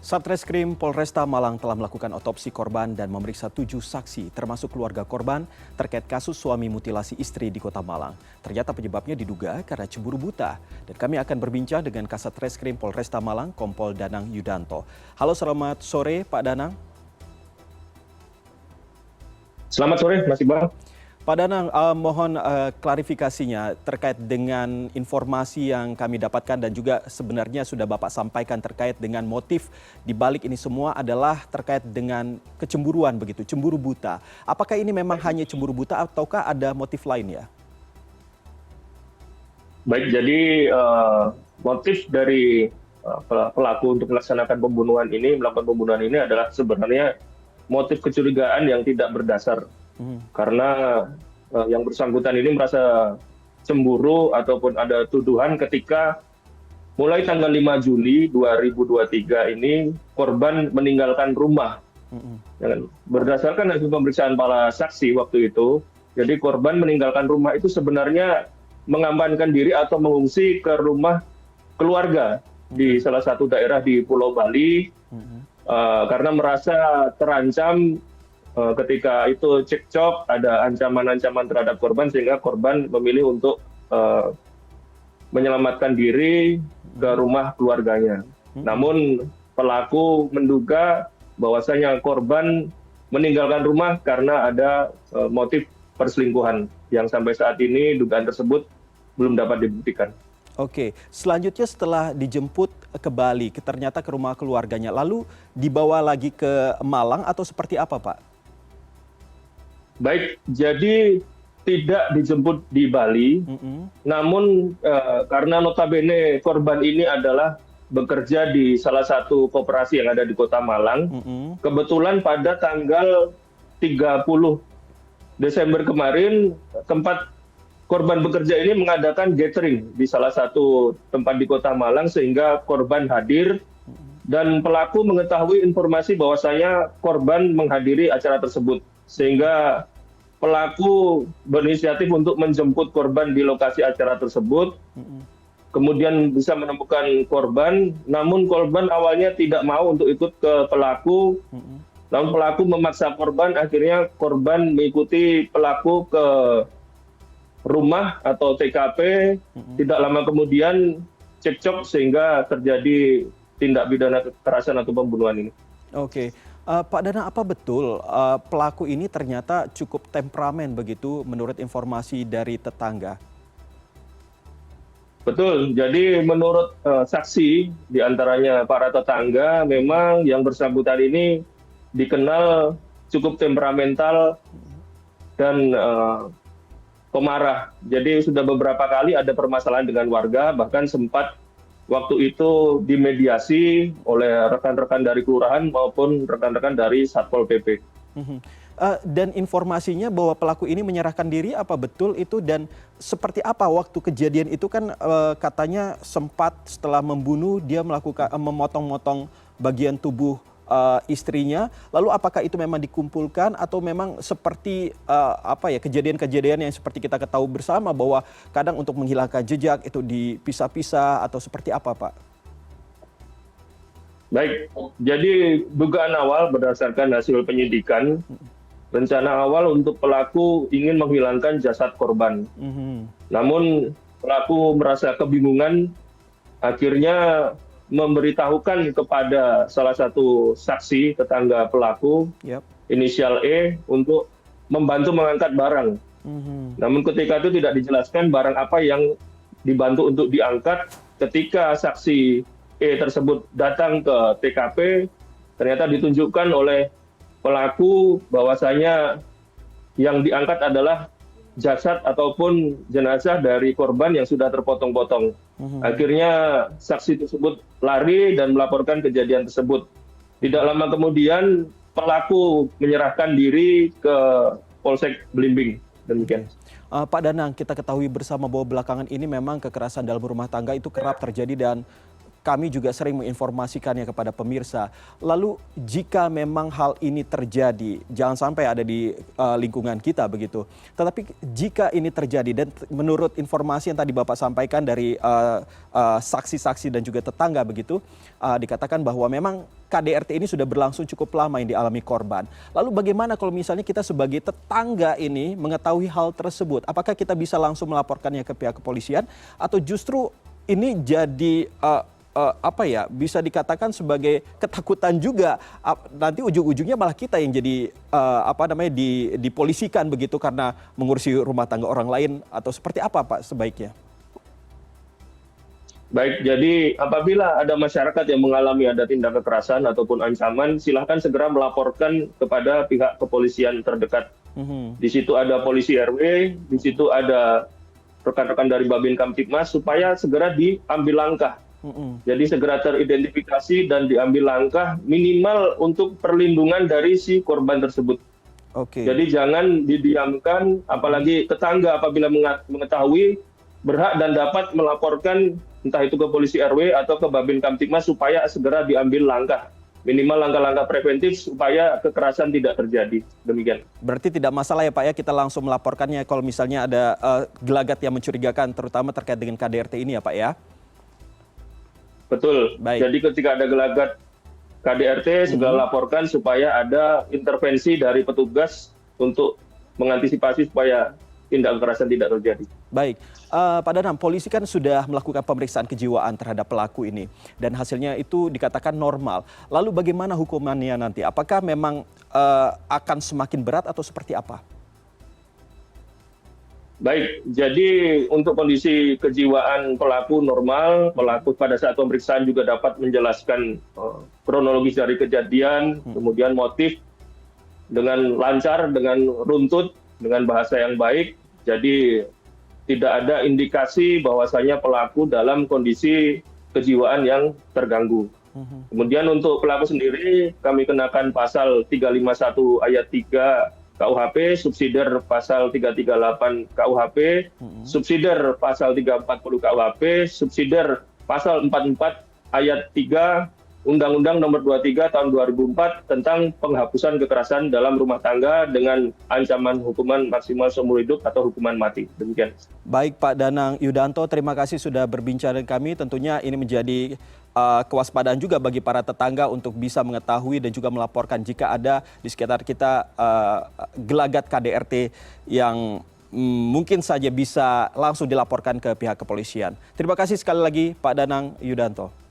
Satreskrim Polresta Malang telah melakukan otopsi korban dan memeriksa 7 saksi, termasuk keluarga korban, terkait kasus suami mutilasi istri di Kota Malang. Ternyata penyebabnya diduga karena cemburu buta. Dan kami akan berbincang dengan Kasat Reskrim Polresta Malang, Kompol Danang Yudanto. Halo, selamat sore Pak Danang. Selamat sore, Mas Iqbal. Pak Danang, mohon klarifikasinya terkait dengan informasi yang kami dapatkan dan juga sebenarnya sudah Bapak sampaikan terkait dengan motif di balik ini semua adalah terkait dengan kecemburuan begitu, cemburu buta. Apakah ini memang hanya cemburu buta ataukah ada motif lain ya? Baik, jadi motif dari pelaku untuk melakukan pembunuhan ini adalah sebenarnya motif kecurigaan yang tidak berdasar. Karena yang bersangkutan ini merasa cemburu ataupun ada tuduhan ketika mulai tanggal 5 Juli 2023 ini korban meninggalkan rumah. Berdasarkan hasil pemeriksaan para saksi waktu itu, jadi korban meninggalkan rumah itu sebenarnya mengamankan diri atau mengungsi ke rumah keluarga di salah satu daerah di Pulau Bali karena merasa terancam. Ketika itu cekcok, ada ancaman-ancaman terhadap korban sehingga korban memilih untuk menyelamatkan diri ke rumah keluarganya. Namun pelaku menduga bahwasanya korban meninggalkan rumah karena ada motif perselingkuhan yang sampai saat ini dugaan tersebut belum dapat dibuktikan. Oke, selanjutnya setelah dijemput ke Bali, ternyata ke rumah keluarganya, lalu dibawa lagi ke Malang atau seperti apa, Pak? Baik, jadi tidak dijemput di Bali, namun karena notabene korban ini adalah bekerja di salah satu koperasi yang ada di Kota Malang, kebetulan pada tanggal 30 Desember kemarin tempat korban bekerja ini mengadakan gathering di salah satu tempat di Kota Malang sehingga korban hadir dan pelaku mengetahui informasi bahwasanya korban menghadiri acara tersebut. Sehingga pelaku berinisiatif untuk menjemput korban di lokasi acara tersebut, kemudian bisa menemukan korban, namun korban awalnya tidak mau untuk ikut ke pelaku, namun pelaku memaksa korban, akhirnya korban mengikuti pelaku ke rumah atau TKP, tidak lama kemudian cekcok sehingga terjadi tindak pidana kekerasan atau pembunuhan ini. Oke. Pak Danang, apa betul pelaku ini ternyata cukup temperamen begitu menurut informasi dari tetangga? Betul, jadi menurut saksi diantaranya para tetangga memang yang bersangkutan ini dikenal cukup temperamental dan pemarah. Jadi sudah beberapa kali ada permasalahan dengan warga, bahkan sempat waktu itu dimediasi oleh rekan-rekan dari kelurahan maupun rekan-rekan dari Satpol PP. Dan informasinya bahwa pelaku ini menyerahkan diri, apa betul itu dan seperti apa waktu kejadian itu kan katanya sempat setelah membunuh dia melakukan memotong-motong bagian tubuh istrinya. Lalu apakah itu memang dikumpulkan atau memang seperti kejadian-kejadian yang seperti kita ketahui bersama bahwa kadang untuk menghilangkan jejak itu dipisah-pisah atau seperti apa, Pak? Baik, jadi dugaan awal berdasarkan hasil penyidikan, rencana awal untuk pelaku ingin menghilangkan jasad korban. Namun pelaku merasa kebingungan, akhirnya memberitahukan kepada salah satu saksi tetangga pelaku, inisial E, untuk membantu mengangkat barang. Namun ketika itu tidak dijelaskan barang apa yang dibantu untuk diangkat. Ketika saksi E tersebut datang ke TKP, ternyata ditunjukkan oleh pelaku bahwasanya yang diangkat adalah jasad ataupun jenazah dari korban yang sudah terpotong-potong. Akhirnya saksi tersebut lari dan melaporkan kejadian tersebut. Tidak lama kemudian pelaku menyerahkan diri ke Polsek Belimbing. Demikian. Pak Danang, kita ketahui bersama bahwa belakangan ini memang kekerasan dalam rumah tangga itu kerap terjadi dan kami juga sering menginformasikannya kepada pemirsa. Lalu jika memang hal ini terjadi, jangan sampai ada di lingkungan kita begitu. Tetapi jika ini terjadi dan menurut informasi yang tadi Bapak sampaikan dari saksi-saksi dan juga tetangga begitu, dikatakan bahwa memang KDRT ini sudah berlangsung cukup lama yang dialami korban. Lalu bagaimana kalau misalnya kita sebagai tetangga ini mengetahui hal tersebut? Apakah kita bisa langsung melaporkannya ke pihak kepolisian atau justru ini jadi bisa dikatakan sebagai ketakutan juga, nanti ujung-ujungnya malah kita yang jadi dipolisikan begitu karena mengurusi rumah tangga orang lain, atau seperti apa Pak sebaiknya? Baik, jadi apabila ada masyarakat yang mengalami ada tindak kekerasan ataupun ancaman, silahkan segera melaporkan kepada pihak kepolisian terdekat. Di situ ada polisi RW, di situ ada rekan-rekan dari Babin Kamtibmas, supaya segera diambil langkah. Jadi segera teridentifikasi dan diambil langkah minimal untuk perlindungan dari si korban tersebut. Jadi jangan didiamkan, apalagi tetangga apabila mengetahui berhak dan dapat melaporkan entah itu ke polisi RW atau ke Babin Kamtibmas supaya segera diambil langkah. Minimal langkah-langkah preventif supaya kekerasan tidak terjadi. Demikian. Berarti tidak masalah ya Pak ya kita langsung melaporkannya kalau misalnya ada gelagat yang mencurigakan, terutama terkait dengan KDRT ini ya Pak ya? Betul. Baik. Jadi ketika ada gelagat KDRT, segera laporkan supaya ada intervensi dari petugas untuk mengantisipasi supaya tindak kekerasan tidak terjadi. Baik, Pak Danang, polisi kan sudah melakukan pemeriksaan kejiwaan terhadap pelaku ini dan hasilnya itu dikatakan normal. Lalu bagaimana hukumannya nanti? Apakah memang akan semakin berat atau seperti apa? Baik, jadi untuk kondisi kejiwaan pelaku normal, pelaku pada saat pemeriksaan juga dapat menjelaskan kronologis dari kejadian, kemudian motif dengan lancar, dengan runtut, dengan bahasa yang baik. Jadi tidak ada indikasi bahwasanya pelaku dalam kondisi kejiwaan yang terganggu. Kemudian untuk pelaku sendiri kami kenakan pasal 351 ayat 3 KUHP, subsidiar pasal 338 KUHP, subsidiar pasal 340 KUHP, subsidiar pasal 44 ayat 3 Undang-Undang Nomor 23 Tahun 2004 tentang penghapusan kekerasan dalam rumah tangga dengan ancaman hukuman maksimal seumur hidup atau hukuman mati. Demikian. Baik Pak Danang Yudanto, terima kasih sudah berbincang dengan kami. Tentunya ini menjadi kewaspadaan juga bagi para tetangga untuk bisa mengetahui dan juga melaporkan jika ada di sekitar kita gelagat KDRT yang mungkin saja bisa langsung dilaporkan ke pihak kepolisian. Terima kasih sekali lagi Pak Danang Yudanto.